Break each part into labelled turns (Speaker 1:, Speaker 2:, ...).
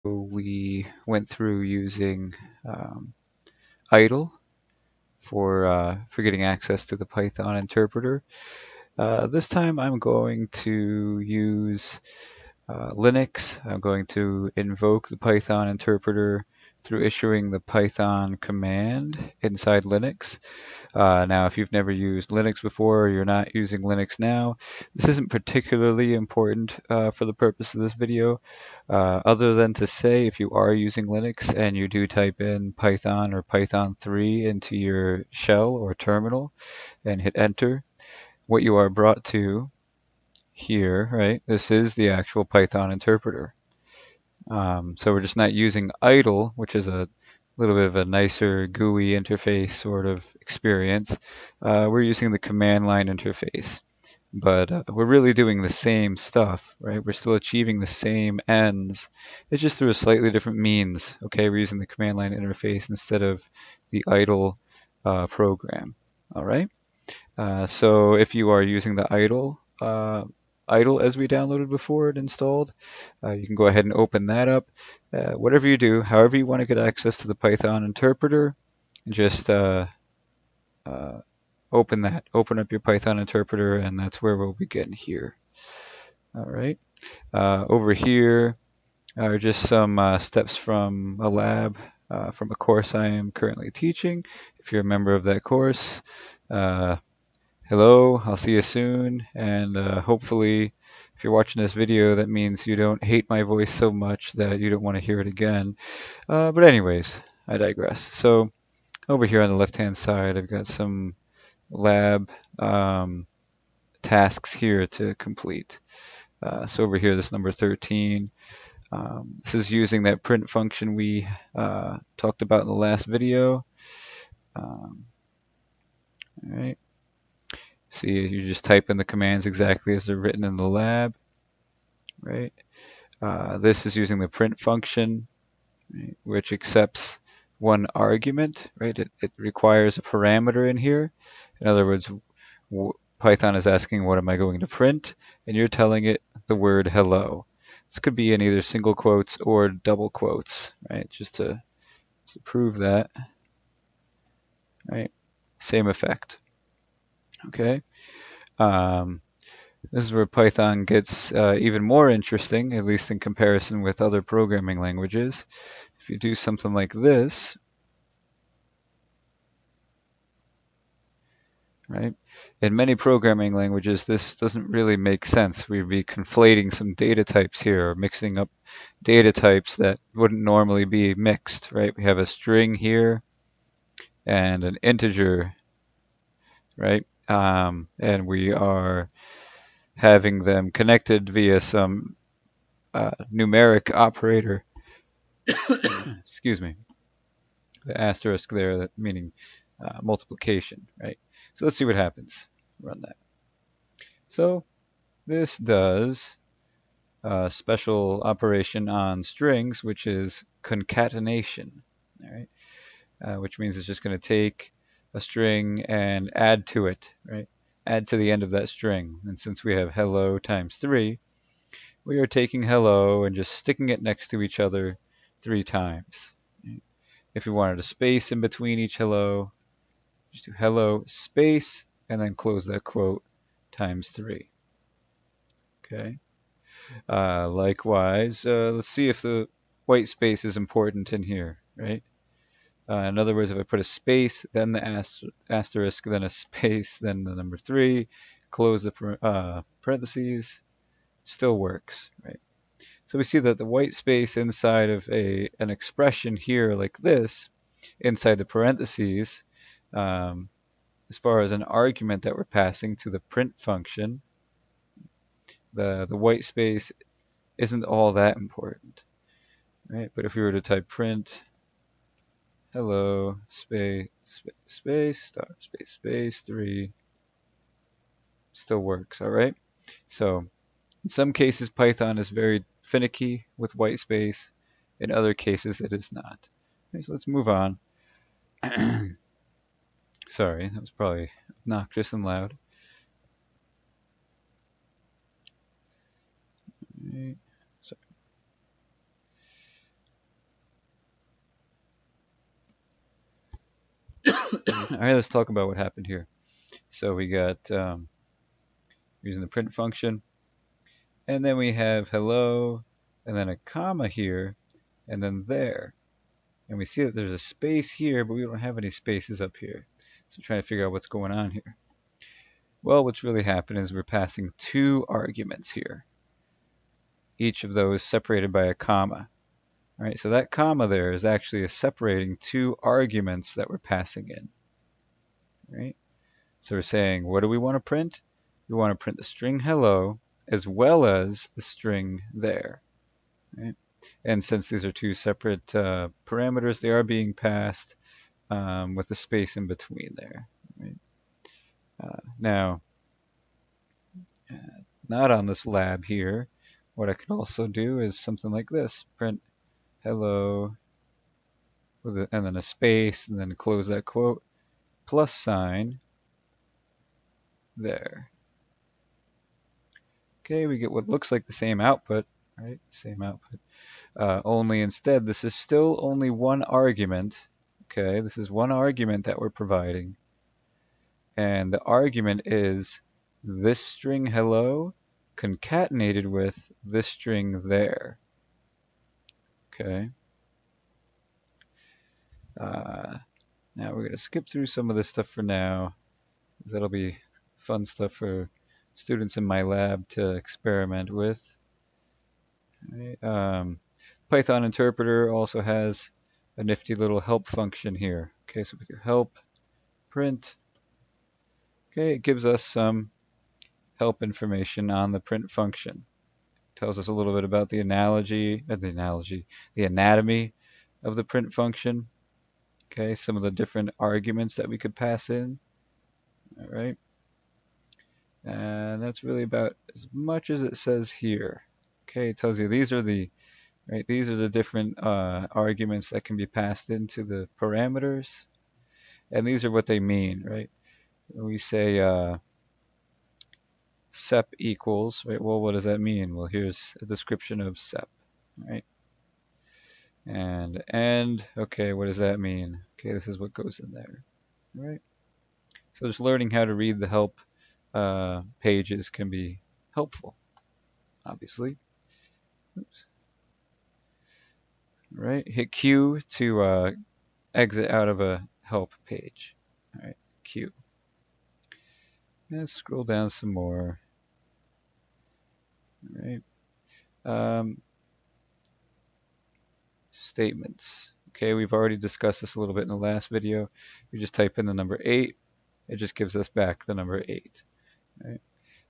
Speaker 1: We went through using idle for getting access to the Python interpreter. This time I'm going to use Linux. I'm going to invoke the Python interpreter through issuing the Python command inside Linux. Now, if you've never used Linux before, or you're not using Linux now, this isn't particularly important for the purpose of this video, other than to say if you are using Linux and you do type in Python or Python 3 into your shell or terminal and hit enter, what you are brought to here, right, this is the actual Python interpreter. So we're just not using idle, which is a little bit of a nicer GUI interface sort of experience. We're using the command line interface, but we're really doing the same stuff, right? We're still achieving the same ends. It's just through a slightly different means. Okay, we're using the command line interface instead of the idle program. All right. So if you are using the idle as we downloaded before and installed, you can go ahead and open that up. Whatever you do, however you want to get access to the Python interpreter, just open up your Python interpreter, and that's where we'll begin here. All right. Over here are just some steps from a lab from a course I am currently teaching. If you're a member of that course, hello, I'll see you soon, and hopefully if you're watching this video, that means you don't hate my voice so much that you don't want to hear it again. But anyways, I digress. So over here on the left-hand side, I've got some lab tasks here to complete. So over here, this number 13, this is using that print function we talked about in the last video. All right. See, you just type in the commands exactly as they're written in the lab, right? This is using the print function, right, which accepts one argument, right? It requires a parameter in here. In other words, Python is asking, what am I going to print? And you're telling it the word hello. This could be in either single quotes or double quotes, right? Just to prove that, right? Same effect. Okay. This is where Python gets even more interesting, at least in comparison with other programming languages. If you do something like this, right? In many programming languages, this doesn't really make sense. We'd be conflating some data types here, or mixing up data types that wouldn't normally be mixed, right? We have a string here and an integer, right? And we are having them connected via some numeric operator. Excuse me. The asterisk there, that meaning multiplication, right? So let's see what happens. Run that. So this does a special operation on strings, which is concatenation, all right? Which means it's just going to take a string and add to it, right? Add to the end of that string. And since we have hello times 3, we are taking hello and just sticking it next to each other 3 times. If we wanted a space in between each hello, just do hello space and then close that quote times 3. Okay. Likewise, let's see if the white space is important in here, right? In other words, if I put a space, then the asterisk, then a space, then the number 3, close the parentheses, still works, right? So we see that the white space inside of an expression here like this, inside the parentheses, as far as an argument that we're passing to the print function, the white space isn't all that important, right? But if we were to type print hello space space star space 3, still works, all right? So in some cases, Python is very finicky with white space. In other cases, it is not. Okay, so let's move on. Sorry, that was probably obnoxious and loud. Sorry. All right, let's talk about what happened here. So we got using the print function, and then we have hello, and then a comma here, and then there. And we see that there's a space here, but we don't have any spaces up here. So we're trying to figure out what's going on here. Well, what's really happening is we're passing two arguments here, each of those separated by a comma. All right, so that comma there is actually separating two arguments that we're passing in. Right? So we're saying, what do we want to print? We want to print the string hello as well as the string there. Right? And since these are two separate parameters, they are being passed with a space in between there. Right? Now, not on this lab here, what I could also do is something like this. Print hello, and then a space, and then close that quote, plus sign there. Okay, we get what looks like the same output, right? Same output. Only instead, this is still only one argument. Okay, this is one argument that we're providing. And the argument is this string hello concatenated with this string there. Okay. Now we're going to skip through some of this stuff for now. That'll be fun stuff for students in my lab to experiment with. Right. Python interpreter also has a nifty little help function here. Okay, so we can help print. Okay, it gives us some help information on the print function. It tells us a little bit about the anatomy of the print function. Okay, some of the different arguments that we could pass in. All right. And that's really about as much as it says here. Okay, it tells you these are the different arguments that can be passed into the parameters, and these are what they mean, right? We say sep equals, right? Well, what does that mean? Well, here's a description of sep, right? And okay, what does that mean? Okay, this is what goes in there, right? So just learning how to read the help pages can be helpful, obviously. Oops. Right, hit Q to exit out of a help page. All right, Q. Let's scroll down some more. All right. Statements. Okay, we've already discussed this a little bit in the last video. We just type in the number 8. It just gives us back the number 8. Right.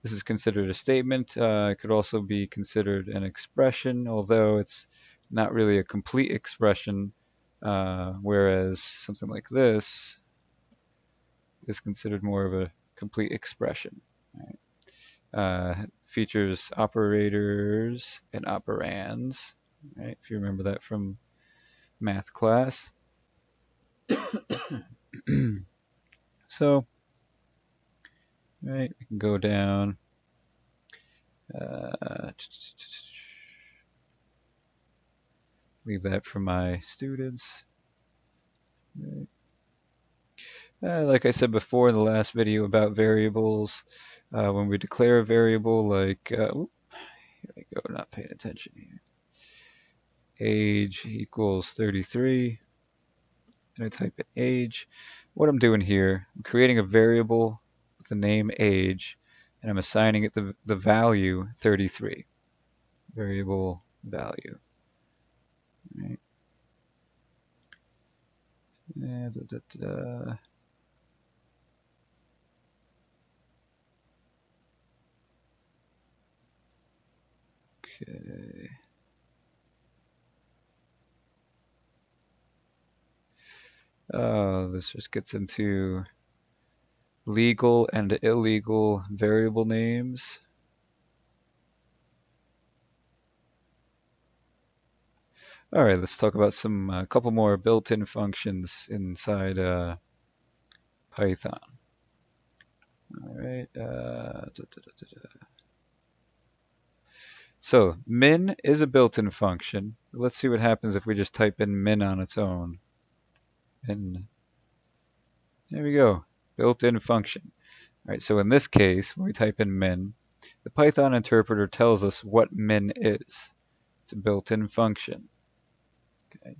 Speaker 1: This is considered a statement. It could also be considered an expression, although it's not really a complete expression, whereas something like this is considered more of a complete expression. Right? Features operators and operands, right? If you remember that from math class. So, right, we can go down. Leave that for my students. Right. Like I said before in the last video about variables, when we declare a variable like, here I go, not paying attention here. Age equals 33. And I type in age. What I'm doing here, I'm creating a variable with the name age, and I'm assigning it the value 33. Variable value. Right. Okay. This just gets into legal and illegal variable names. All right, let's talk about a couple more built-in functions inside Python. All right. So min is a built-in function. Let's see what happens if we just type in min on its own. Min. There we go, built-in function. All right, so in this case, when we type in min, the Python interpreter tells us what min is. It's a built-in function. Okay.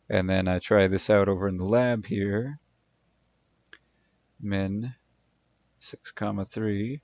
Speaker 1: And then I try this out over in the lab here. Min 6, 3,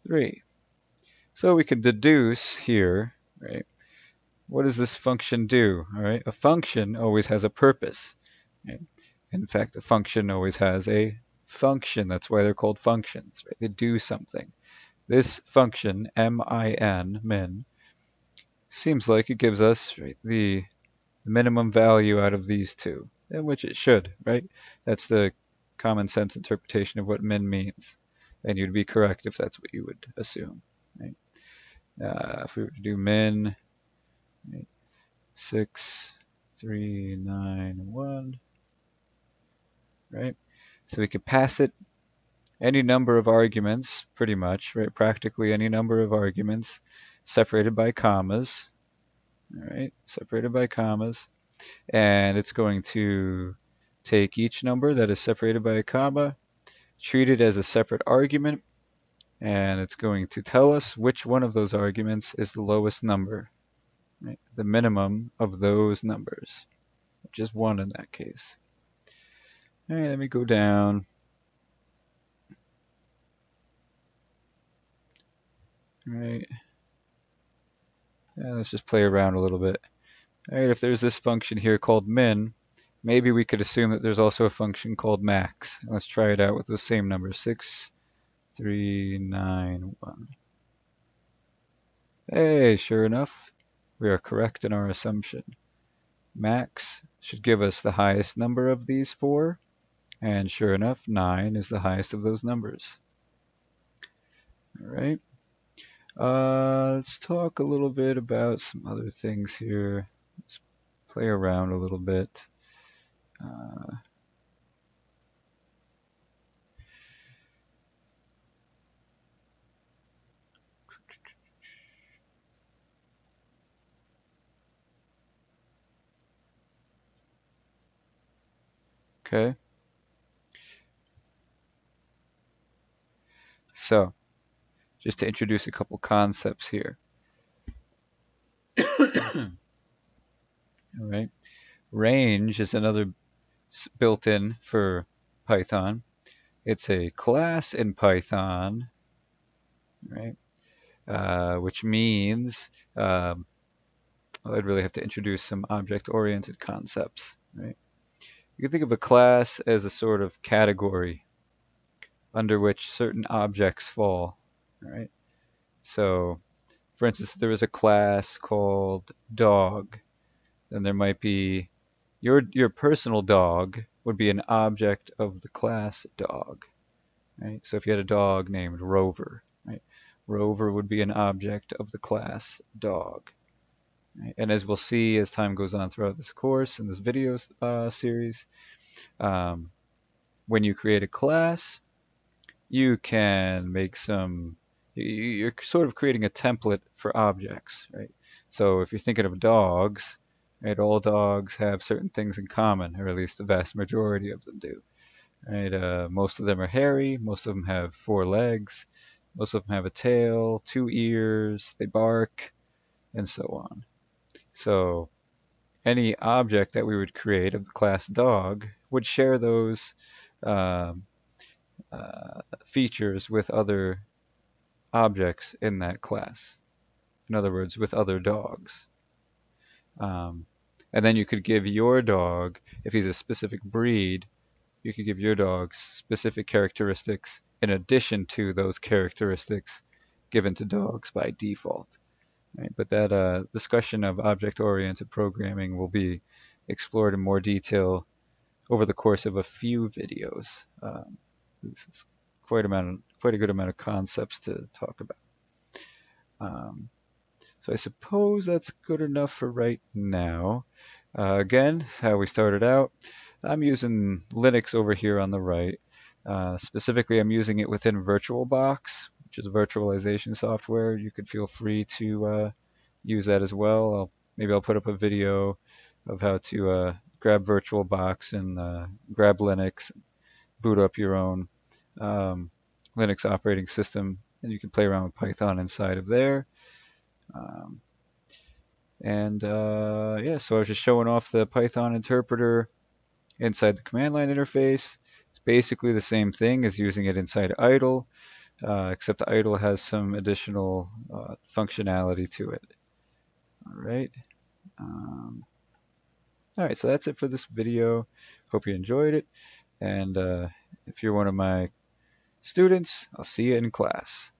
Speaker 1: 3. So we can deduce here, right? What does this function do? All right, a function always has a purpose. Right? In fact, a function always has a function. That's why they're called functions. Right? They do something. This function, min, seems like it gives us, right, the minimum value out of these two, in which it should, right? That's the common sense interpretation of what min means. And you'd be correct if that's what you would assume. Right? If we were to do min, right, 6, 3, 9, 1, right? So we could pass it any number of arguments, pretty much, right? Practically any number of arguments separated by commas, all right? Separated by commas. And it's going to take each number that is separated by a comma, treat it as a separate argument, and it's going to tell us which one of those arguments is the lowest number, right? The minimum of those numbers, which is 1 in that case. All right, let me go down. All right. Let's just play around a little bit. All right, if there's this function here called min, maybe we could assume that there's also a function called max. Let's try it out with those same numbers, 6, 3, 9, 1. Hey, sure enough, we are correct in our assumption. Max should give us the highest number of these 4, and sure enough, 9 is the highest of those numbers. All right. Let's talk a little bit about some other things here. Let's play around a little bit. Okay. So, just to introduce a couple concepts here. All right. Range is another built-in for Python. It's a class in Python, right? Which means I'd really have to introduce some object-oriented concepts, right? You can think of a class as a sort of category under which certain objects fall, right? So, for instance, if there was a class called dog, then there might be your personal dog would be an object of the class dog, right? So if you had a dog named Rover, right? Rover would be an object of the class dog. Right? And as we'll see as time goes on throughout this course and this video series, when you create a class, you can make you're sort of creating a template for objects, right? So if you're thinking of dogs, right, all dogs have certain things in common, or at least the vast majority of them do. Right? Most of them are hairy, most of them have 4 legs, most of them have a tail, 2 ears, they bark, and so on. So any object that we would create of the class dog would share those features with other objects in that class. In other words, with other dogs. And then you could give your dog, if he's a specific breed, you could give your dog specific characteristics in addition to those characteristics given to dogs by default. Right? But that discussion of object-oriented programming will be explored in more detail over the course of a few videos. This is quite a good amount of concepts to talk about. So I suppose that's good enough for right now. Again, how we started out. I'm using Linux over here on the right. Specifically, I'm using it within VirtualBox, which is virtualization software. You could feel free to use that as well. Maybe I'll put up a video of how to grab VirtualBox and grab Linux, boot up your own Linux operating system, and you can play around with Python inside of there. Um, yeah, so I was just showing off the Python interpreter inside the command line interface. It's basically the same thing as using it inside idle, except idle has some additional functionality to it. All right. All right, so that's it for this video. Hope you enjoyed it. And if you're one of my students, I'll see you in class.